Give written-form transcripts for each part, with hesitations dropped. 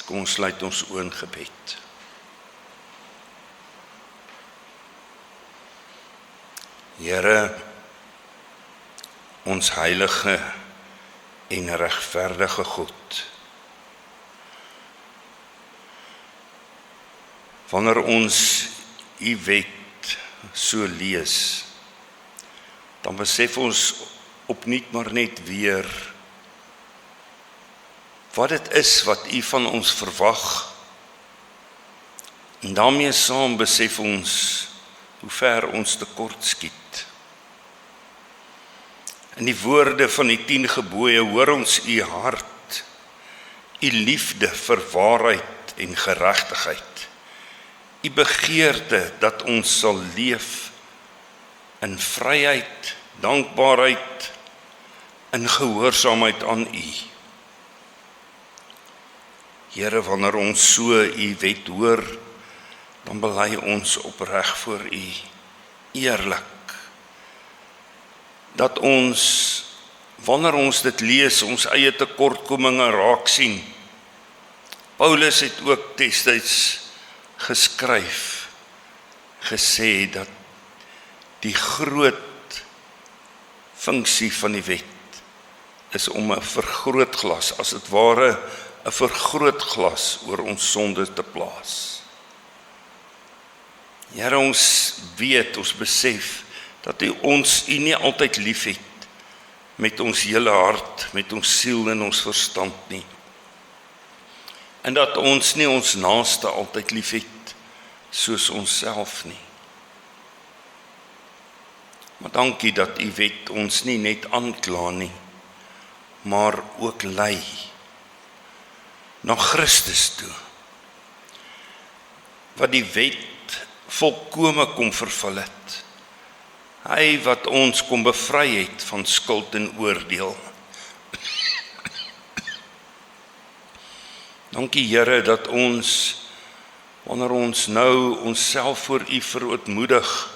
Kom ons sluit ons oë in gebed. Here, ons heilige en regverdige God, wanneer ons U wet so lees, dan besef ons opnuut maar net weer wat dit is wat U van ons verwag. En daarmee saam besef ons hoe ver ons tekort skiet. In die woorde van die 10 gebooie hoor ons U hart, U liefde vir waarheid en geregtigheid, U begeerte dat ons sal leef in vryheid, dankbaarheid, in gehoorsaamheid aan U. Here, wanneer ons so U wet hoor, dan bely ons opreg voor U, eerlik, dat ons, wanneer ons dit lees, ons eie tekortkominge raak sien. Paulus het ook destyds geskryf, gesê dat die groot funksie van die wet is om 'n vergrootglas, as dit ware 'n vergrootglas oor ons sonde te plaas. Here, ons weet, ons besef dat U nie altyd lief het met ons hele hart, met ons siel en ons verstand nie. En dat ons nie ons naaste altyd lief het soos onsself nie. Maar dankie dat U wet ons nie net aankla nie, maar ook lei na Christus toe, wat die wet volkome kom vervul het. Hy wat ons kom bevry het van skuld en oordeel. Dankie Here dat ons, wanneer ons nou onsself voor U verootmoedig,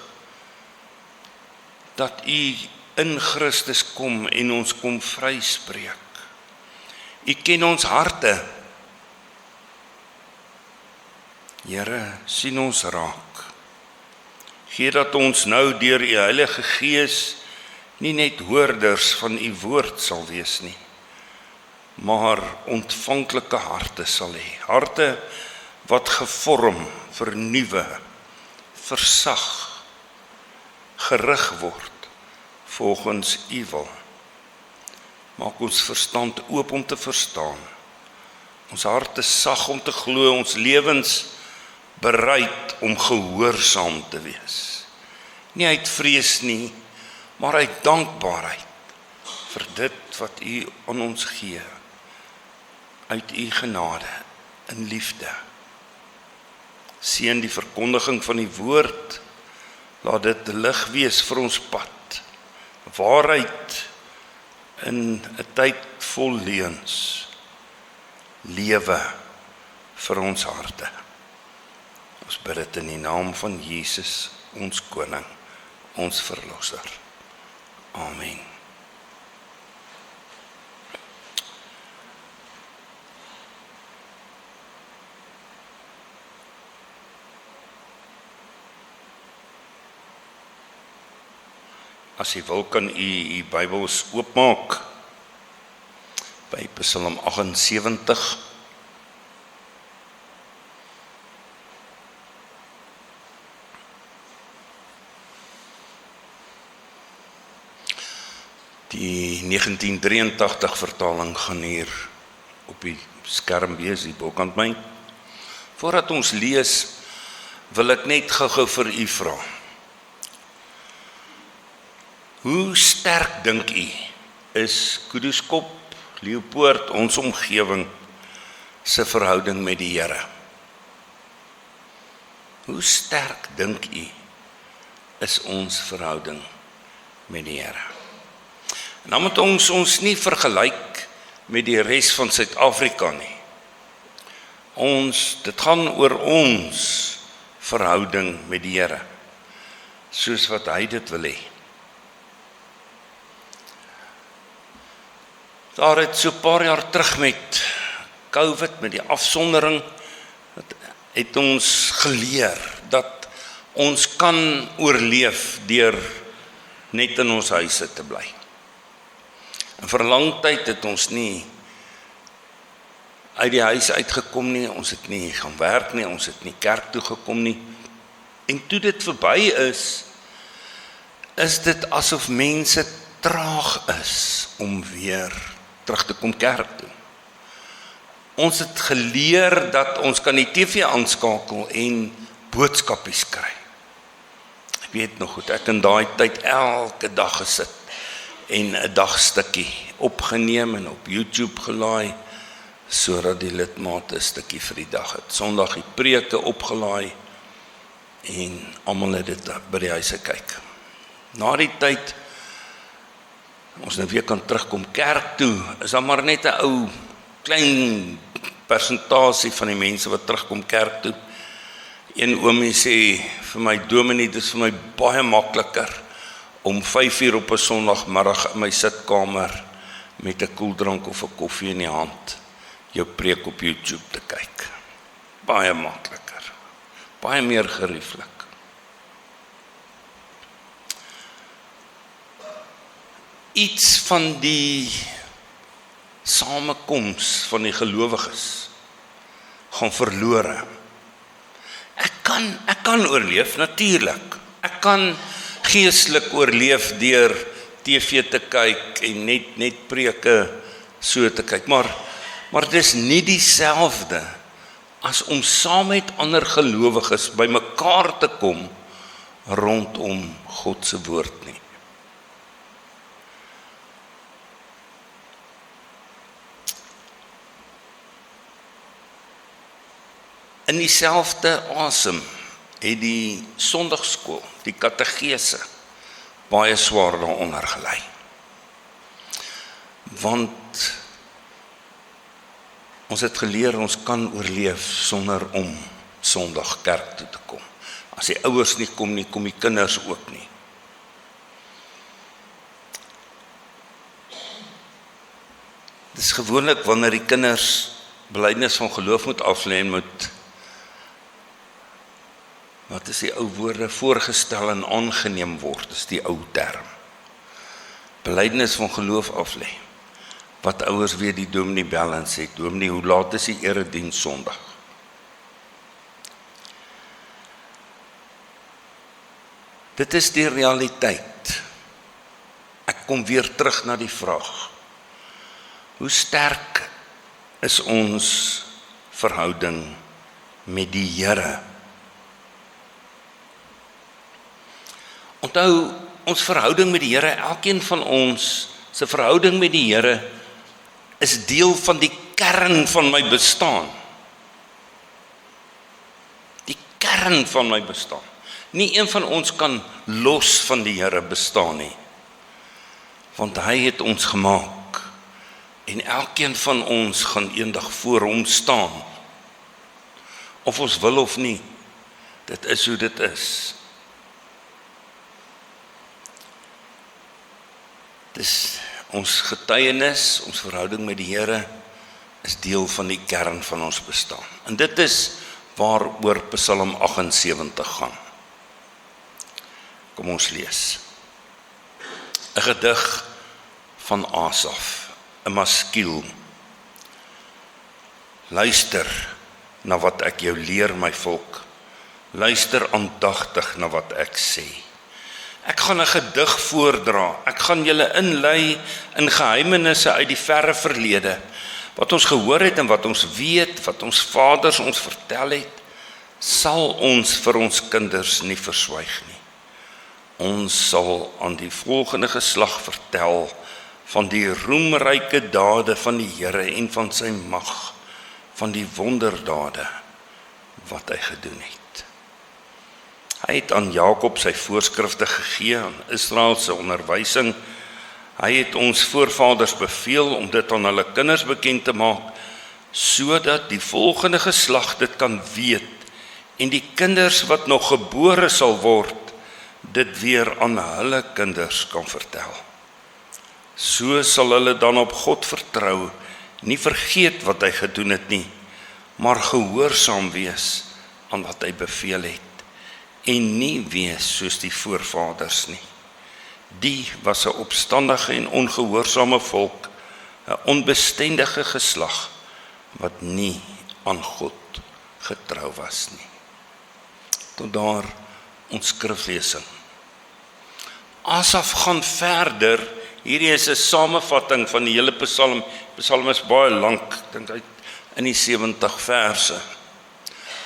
dat U in Christus kom en ons kom vryspreek. U ken ons harte. Here, sien ons raak. Gee dat ons nou deur U Heilige Gees nie net hoorders van U woord sal wees nie, maar ontvanklike harte sal hê. Harte wat gevorm, vernuwe, versag, gerig word volgens U wil. Maak ons verstand oop om te verstaan. Ons harte sag om te glo, ons lewens bereid om gehoorsaam te wees. Nie uit vrees nie, maar uit dankbaarheid vir dit wat U aan ons gee, uit U genade in liefde. Seën die verkondiging van die woord, laat dit lig wees vir ons pad, waarheid in 'n tyd vol leuns, lewe vir ons harte. Ons bid dit in die naam van Jesus, ons koning, ons verlosser. Amen. As U wil, kan U Bybels oopmaak by Psalm 78. Die 1983 vertaling gaan hier op die skerm wees, hier bokant my. Voordat ons lees, wil ek net gou-gou vir U vra. Hoe sterk dink U is Kuduskop, Leeupoort, ons omgewing se verhouding met die Here? Hoe sterk dink U is ons verhouding met die Here? En dan moet ons nie vergelyk met die res van Suid-Afrika nie. Dit gaan oor ons verhouding met die Here, soos wat hy dit wil hê. Daar het so 'n paar jaar terug met COVID, met die afsondering, het ons geleer dat ons kan oorleef deur net in ons huise te bly. En vir 'n lang tyd het ons nie uit die huis uitgekom nie, ons het nie gaan werk nie, ons het nie kerk toe gekom nie. En toe dit verby is dit asof mense traag is om weer terug te kom kerk toe. Ons het geleer dat ons kan die TV aanskakel en boodskapies kry. Ek weet nog goed, ek in daai tyd elke dag gesit en 'n dagstukkie opgeneem en op YouTube gelaai, sodat die lidmate 'n stukkie vir die dag het. Sondag die preke opgelaai en almal het dit by die huise kyk. Na die tyd, ons nou weer kan terugkom kerk toe, is daar maar net 'n ou klein persentasie van die mense wat terugkom kerk toe. Een oomie sê vir my, dominee, dit is vir my baie makliker om 5:00 op 'n Sondagmiddag in my sitkamer met 'n koeldrank of 'n koffie in die hand jou preek op YouTube te kyk. Baie makliker. Baie meer gerieflik. Iets van die samekoms van die gelowiges gaan verlore. Ek kan oorleef, natuurlik. Ek kan geestelik oorleef deur TV te kyk en net preke so te kyk, maar dit is nie dieselfde as om saam met ander gelowiges by mekaar te kom rondom God se woord nie. In dieselfde asem het die Sondagskool, die katedese, baie swaar daaronder gelei. Want ons het geleer ons kan oorleef sonder om Sondag kerk toe te kom. As die ouers nie kom nie, kom die kinders ook nie. Dit is gewoonlik wanneer die kinders belydenis van geloof moet aflê en moet, wat is die ou woorde, voorgestel en aangeneem word, is die ou term. Belydenis van geloof aflê. Wat ouers weer die dominee bel en sê, dominee, hoe laat is die erediens Sondag? Dit is die realiteit. Ek kom weer terug na die vraag. Hoe sterk is ons verhouding met die Here? Onthou, ons verhouding met die Here, elkeen van ons se verhouding met die Here is deel van die kern van my bestaan. Die kern van my bestaan. Nie een van ons kan los van die Here bestaan nie. Want hy het ons gemaak. En elkeen van ons gaan eendag voor hom staan. Of ons wil of nie. Dit is hoe dit is. Dis ons getuienis, ons verhouding met die Here is deel van die kern van ons bestaan. En dit is waaroor Psalm 78 gaan. Kom ons lees. 'n gedig van Asaf, 'n maskiel. Luister na wat ek jou leer, my volk. Luister aandagtig na wat ek sê. Ek gaan 'n gedig voordra. Ek gaan julle inlei in geheimenisse uit die verre verlede. Wat ons gehoor het en wat ons weet, wat ons vaders ons vertel het, sal ons vir ons kinders nie verswyg nie. Ons sal aan die volgende geslag vertel van die roemryke dade van die Here en van sy mag, van die wonderdade wat hy gedoen het. Hy het aan Jakob sy voorskrifte gegee, aan Israel se onderwysing. Hy het ons voorvaders beveel om dit aan hulle kinders bekend te maak, sodat die volgende geslag dit kan weet en die kinders wat nog gebore sal word, dit weer aan hulle kinders kan vertel. So sal hulle dan op God vertrou nie vergeet wat hy gedoen het nie, maar gehoorsaam wees aan wat hy beveel het, en nie wees soos die voorvaders nie. Die was 'n opstandige en ongehoorsame volk, 'n onbestendige geslag, wat nie aan God getrou was nie. Tot daar ons skriflesing. Asaf gaan verder. Hierdie is 'n samevatting van die hele Psalm. Psalm is baie lank, ek dink hy in die 70 verse.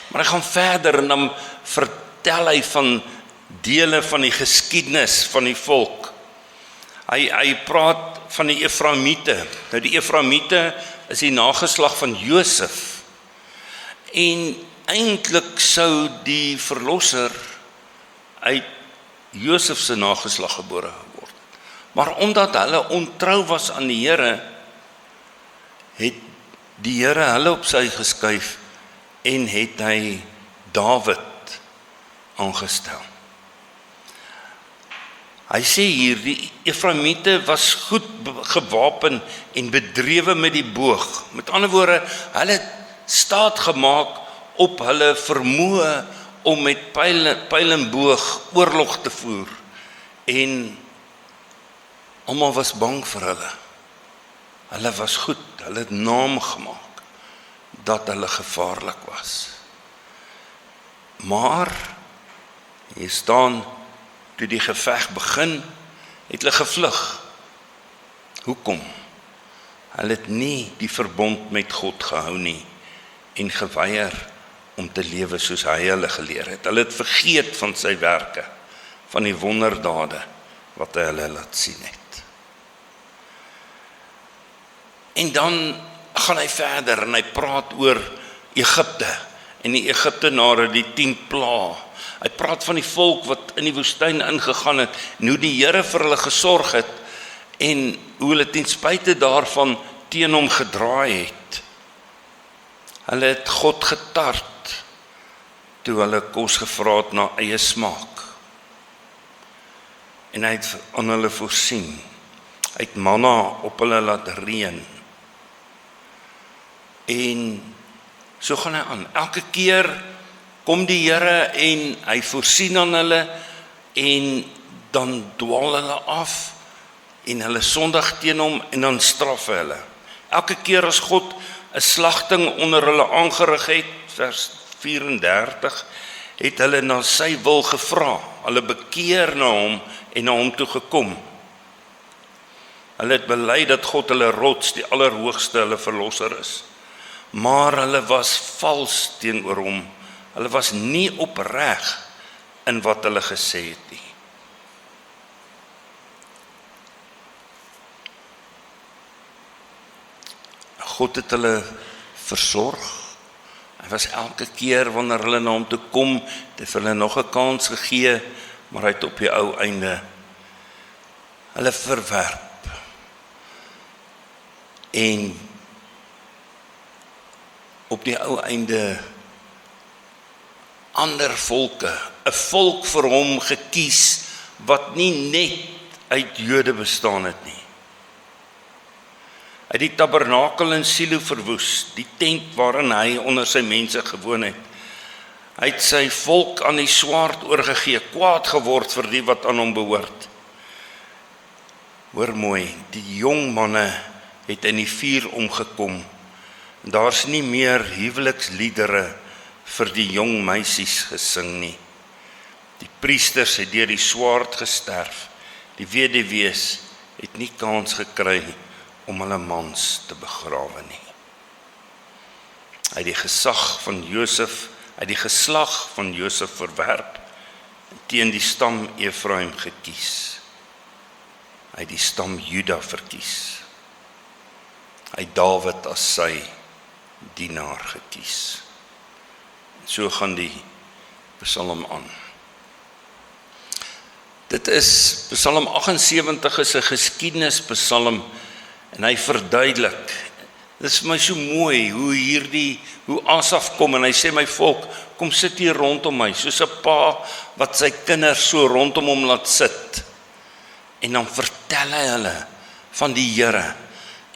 Maar hy gaan verder en dan vertel hy van dele van die geskiedenis van die volk. Hy praat van die Efraimiete. Nou die Efraimiete is die nageslag van Josef. En eintlik sou die verlosser uit Josef se nageslag gebore word. Maar omdat hulle ontrou was aan die Here, het die Here hulle op sy geskuif en het hy Dawid aangestel. Hy sê hier, die Efraimiete was goed gewapen en bedrewe met die boog. Met ander woorde, hulle het staat gemaak op hulle vermoë om met pyl en boog oorlog te voer. En almal was bang vir hulle. Hulle was goed, hulle het naam gemaak dat hulle gevaarlik was. Maar hier staan, toe die geveg begin, het hulle gevlug. Hoekom? Hulle het nie die verbond met God gehou nie en geweier om te lewe soos hy hulle geleer het. Hulle het vergeet van sy werke, van die wonderdade wat hy hulle laat sien het. En dan gaan hy verder en hy praat oor Egipte en die Egiptenare, die 10 plaae. Hy praat van die volk wat in die woestyn ingegaan het en hoe die Here vir hulle gesorg het en hoe hulle ten spyte daarvan teen hom gedraai het. Hulle het God getart toe hulle kos gevra het na eie smaak. En hy het aan hulle voorsien. Hy het manna op hulle laat reën. En so gaan hy aan. Elke keer kom die Here en hy voorsien aan hulle en dan dwaal hulle af en hulle sondig teen hom en dan straf hy hulle. Elke keer as God 'n slagting onder hulle aangerig het, vers 34, het hulle na sy wil gevra. Hulle bekeer na hom en na hom toe gekom. Hulle het bely dat God hulle rots, die allerhoogste, hulle verlosser is. Maar hulle was vals teenoor hom. Hulle was nie opreg in wat hulle gesê het nie. God het hulle versorg. Hy was elke keer wanneer hulle na hom toe kom, het hy vir hulle nog 'n kans gegee, maar hy het op die ou einde hulle verwerp. En op die ou einde ander volke, 'n volk vir hom gekies wat nie net uit Jode bestaan het nie. Hy het die tabernakel in Silo verwoes, die tent waarin hy onder sy mense gewoon het. Hy het sy volk aan die swaard oorgegee, kwaad geword vir die wat aan hom behoort. Hoor mooi, die jong manne het in die vuur omgekom. Daar's nie meer huweliksliedere vir die jong meisies gesing nie. Die priesters het deur die swaard gesterf. Die weduwees het nie kans gekry om hulle mans te begrawe nie. Hy het die geslag van Josef verwerp en teen die stam Efraim gekies. Hy het die stam Juda verkies. Hy het Dawid as sy dienaar gekies. So gaan die Psalm aan. Dit is, Psalm 78 is 'n geskiedenispsalm en hy verduidelik. Dit is vir my so mooi hoe Asaf kom en hy sê, my volk, kom sit hier rondom my, soos 'n pa wat sy kinders so rondom hom laat sit. En dan vertel hy hulle van die Here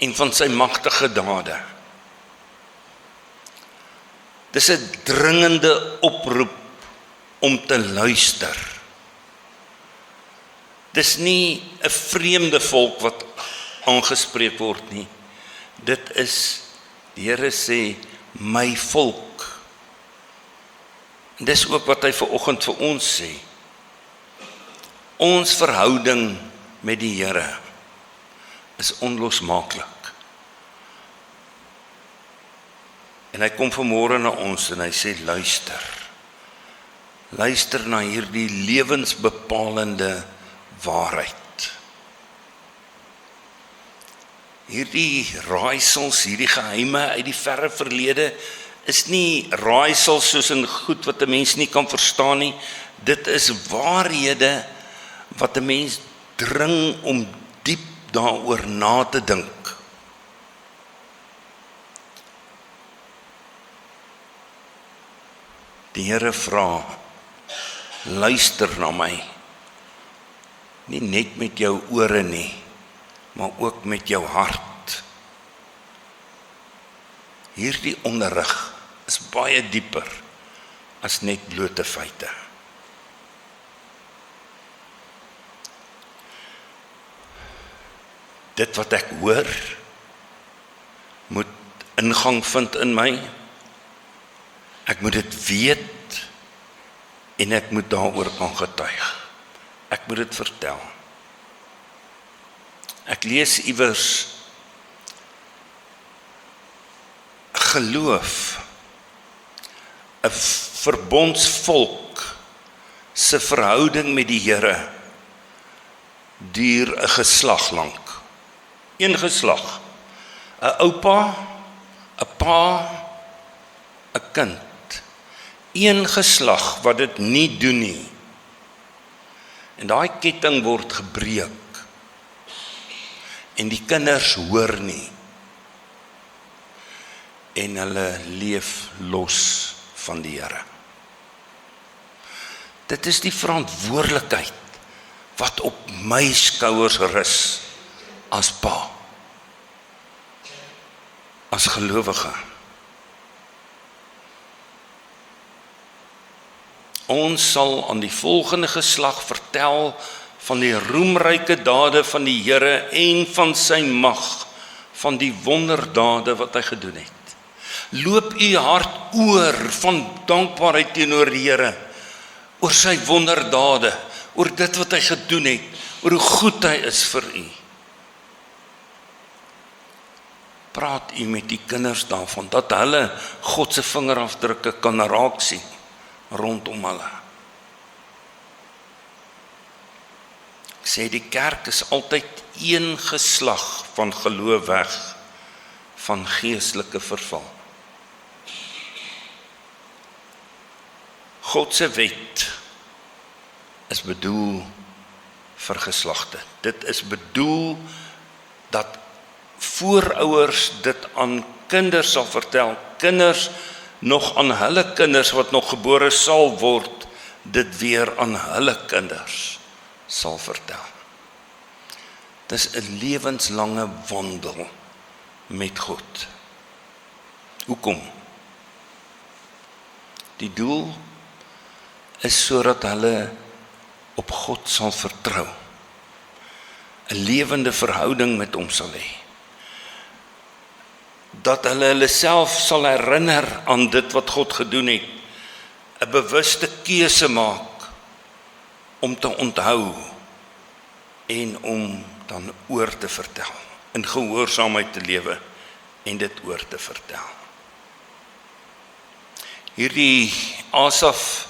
en van sy magtige dade. Dis 'n dringende oproep om te luister. Dis nie 'n vreemde volk wat aangespreek word nie. Dit is, die Here sê, my volk. En dis ook wat hy vanoggend vir ons sê. Ons verhouding met die Here is onlosmaaklik. En hy kom vanmôre na ons en hy sê, luister. Luister na hierdie lewensbepalende waarheid. Hierdie raaisels, hierdie geheime uit die verre verlede, is nie raaisels soos in goed wat 'n mens nie kan verstaan nie. Dit is waarhede wat 'n mens dring om diep daaroor na te dink. Die Here vra, luister na my, nie net met jou ore nie, maar ook met jou hart. Hierdie onderrig is baie dieper as net blote feite. Dit wat ek hoor, moet ingang vind in my. Ek moet dit weet en ek moet daaroor kan getuig. Ek moet dit vertel. Ek lees iewers, geloof, 'n verbondsvolk se verhouding met die Here duur 'n geslag lank. Een geslag, 'n oupa, 'n pa, 'n kind. Een geslag wat dit nie doen nie. En daai ketting word gebreek. En die kinders hoor nie. En hulle leef los van die Here. Dit is die verantwoordelikheid wat op my skouers rus as pa, as gelowige. Ons sal aan die volgende geslag vertel van die roemryke dade van die Here en van sy mag, van die wonderdade wat hy gedoen het. Loop u hart oor van dankbaarheid teenoor die Here, oor sy wonderdade, oor dit wat hy gedoen het, oor hoe goed hy is vir u. Praat u met die kinders daarvan, dat hulle God se vingerafdrukke kan raak sien rondom hulle. Ek sê die kerk is altyd een geslag van geloof weg, van geestelike verval. God se wet is bedoel vir geslagte. Dit is bedoel dat voorouers dit aan kinders sal vertel, kinders nog aan hulle kinders wat nog gebore sal word, dit weer aan hulle kinders sal vertel. Dis 'n lewenslange wandel met God. Hoekom? Die doel is sodat hulle op God sal vertrou, 'n lewende verhouding met hom sal hê. Dat hulle self sal herinner aan dit wat God gedoen het, 'n bewuste keuse maak om te onthou en om dan oor te vertel, in gehoorsaamheid te lewe en dit oor te vertel. Hierdie Asaf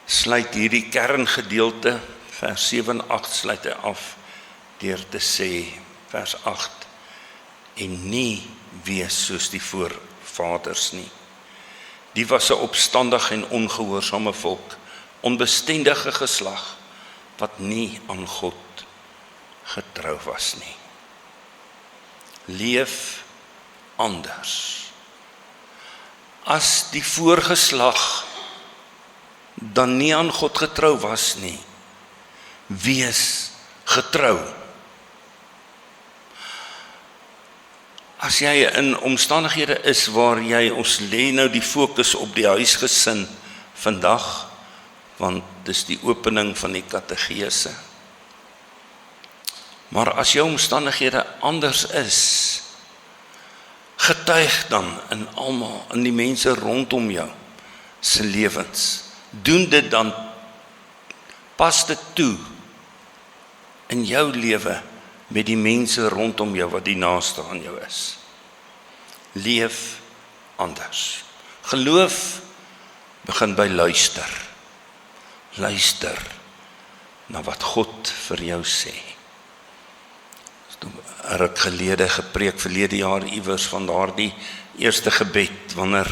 sluit hierdie kerngedeelte, vers 7 en 8 sluit hy af deur te sê, vers 8, en nie wees soos die voorvaders nie. Die was 'n opstandig en ongehoorsame volk, onbestendige geslag, wat nie aan God getrou was nie. Leef anders. As die voorgeslag dan nie aan God getrou was nie, wees getrou. As jy in omstandighede is waar ons lê nou die fokus op die huisgesin vandag, want dis die opening van die katekese. Maar as jou omstandighede anders is, getuig dan in almal, in die mense rondom jou se lewens. Doen dit dan, pas dit toe in jou lewe met die mense rondom jou wat die naaste aan jou is. Leef anders. Geloof begin by luister. Luister na wat God vir jou sê. Een ruk gelede gepreek verlede jaar iewers van daardie eerste gebed, wanneer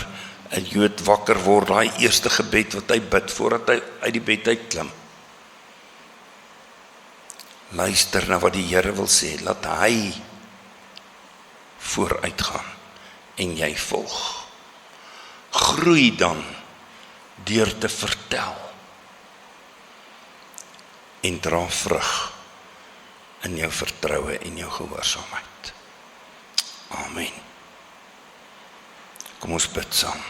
'n Jood wakker word, daai eerste gebed wat hy bid voordat hy uit die bed uitklim. Luister na wat die Here wil sê, laat hy vooruitgaan en jy volg. Groei dan deur te vertel en dra vrug in jou vertroue en jou gehoorsaamheid. Amen. Kom ons bid saam.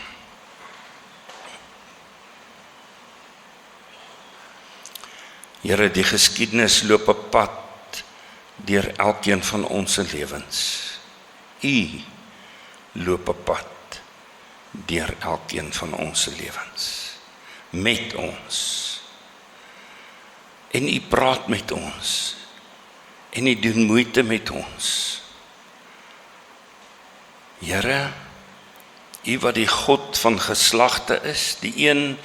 Here, die geskiedenis loop 'n pad deur elkeen van ons lewens. U loop 'n pad deur elkeen van ons lewens. Met ons. En u praat met ons. En u doen moeite met ons. Here, u wat die God van geslagte is, die een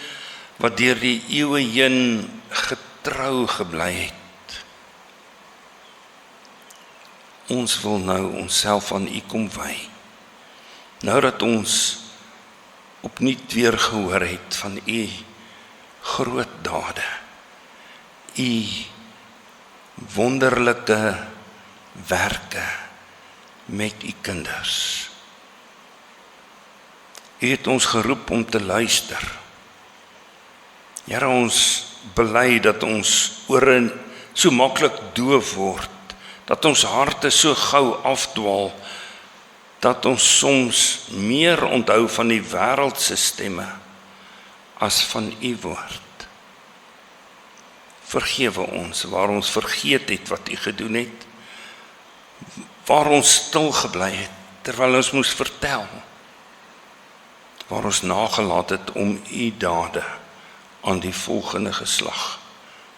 wat deur die eeue heen getrou gebly het. Ons wil nou onsself aan u kom wy. Nou dat ons opnuut weer gehoor het van u groot dade, u wonderlike werke met u kinders. U het ons geroep om te luister. Here, ons bely dat ons ore so maklik doof word, dat ons harte so gou afdwaal, dat ons soms meer onthou van die wêreldse stemme as van u woord. Vergewe ons waar ons vergeet het wat u gedoen het, waar ons stil gebly het terwyl ons moes vertel, waar ons nagelaat het om u dade aan die volgende geslag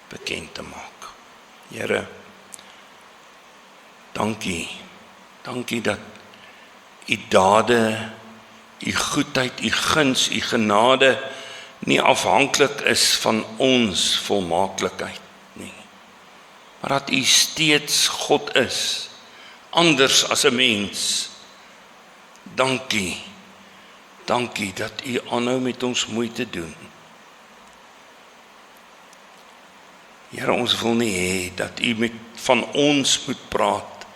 bekend te maak. Here, dankie dat u dade, u goedheid, u guns, u genade nie afhanklik is van ons volmaaklikheid nie, maar dat u steeds God is, anders as 'n mens. Dankie dat u aanhou met ons moeite doen. Here, ons wil nie hê dat u van ons moet praat,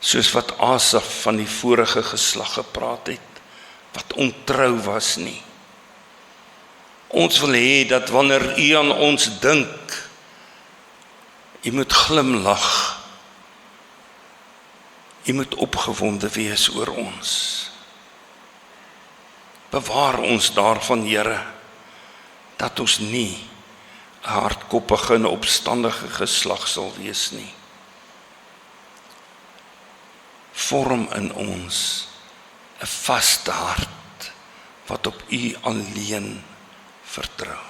soos wat Asaf van die vorige geslag gepraat het, wat ontrou was nie. Ons wil hê dat wanneer u aan ons dink, u moet glimlag, u moet opgewonde wees oor ons. Bewaar ons daarvan, Here, dat ons nie 'n hardkoppige en opstandige geslag sal wees nie. Vorm in ons 'n vaste hart wat op u alleen vertrou.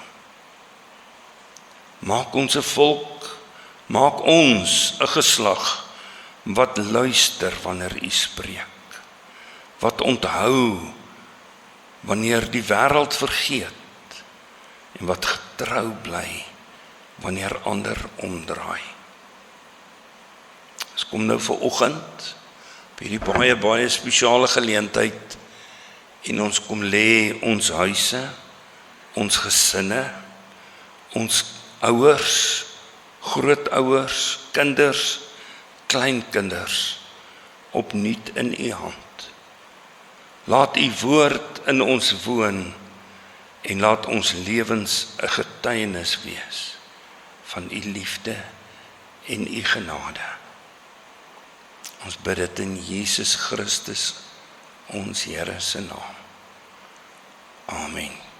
Maak ons 'n volk, maak ons 'n geslag wat luister wanneer u spreek, wat onthou wanneer die wêreld vergeet en wat getrou bly wanneer ander omdraai. Ons kom nou vanoggend op hierdie baie spesiale geleentheid en ons kom lê ons huise, ons gesinne, ons ouers, grootouers, kinders, kleinkinders opnuut in u hand. Laat u woord in ons woon en laat ons lewens 'n getuienis wees van u liefde en u genade. Ons bid dit in Jesus Christus, ons Here se naam. Amen.